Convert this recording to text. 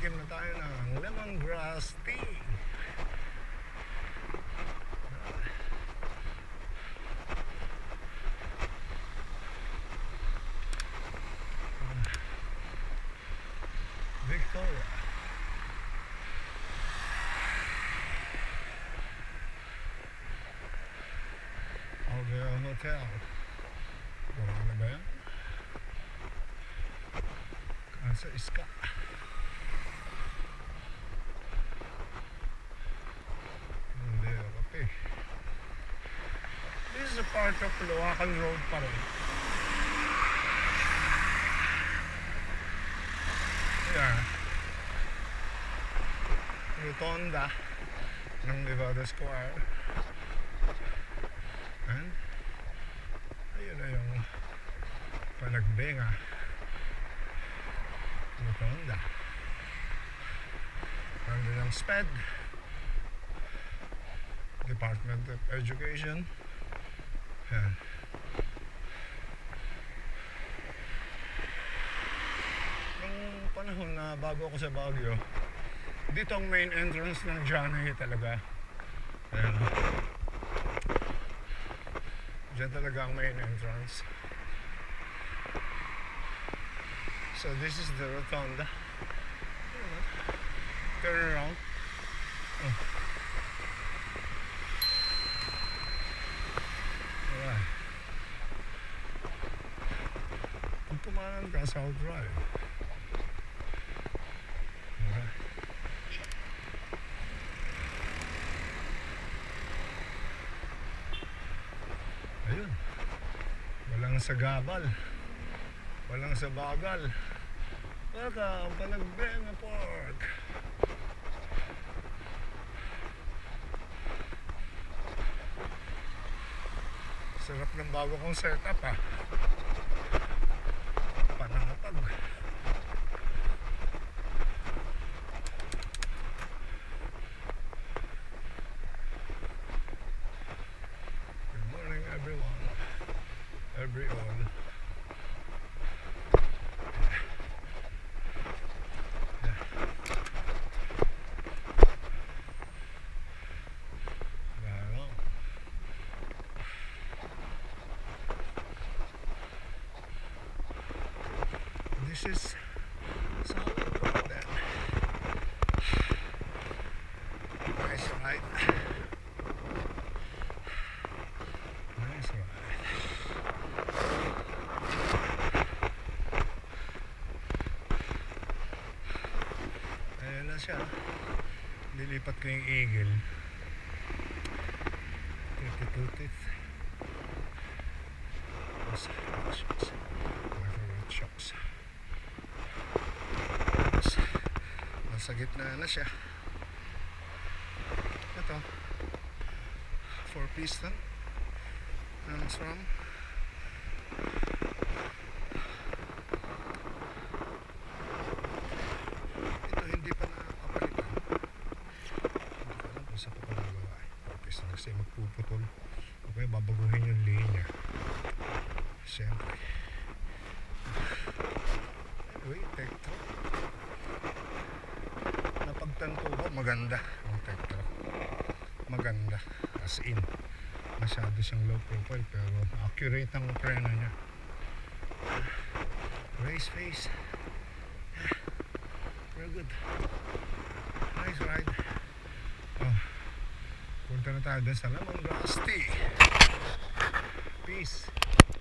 Iinom na tayo ng lemongrass tea. Victoria. Alvera Hotel. Wala na ba yan? Casa Iska. Alvera Cafe. This is a part of Luacan Road pa rin. Yeah. Rotonda ng Nevada Square. And ayun na yung Panagbenga Rotonda. Nandun ang SPED, Department of Education. Yan. Nung panahon na bago ako sa Baguio, dito ang main entrance ng Johnny talaga. Ayan. Diyan talaga ang main entrance. So this is the Rotonda. Turn around. Oh. Alright. Kung tumanan ka, South Drive. Alright. Ayun. Walang sagabal. Walang sabagal. Welcome, Panagbenga Park. Sarap ng bago kong setup ah. Panatag. Good morning everyone. Everyone. This is solid road then. Nice ride. Nice ride. Ayan na siya. Nilipat ko yung eagle. Tutit. Shocks. Nasa gitna na siya. Ito 4-piston ng SRAM. Ito hindi pa nakapalitan. Hindi ko alam kung saan pa pagagawa. 4-piston kasi magpuputol. Okay, babaguhin yung linya. Siyempre. Anyway, Tektro. Napagtanto ko, maganda ang Tektro. Maganda. As in, masyado siyang low profile pero accurate ang preno niya. Race face. Very good. Nice ride. Oh, punta na tayo dun sa lemongrass tea. Peace.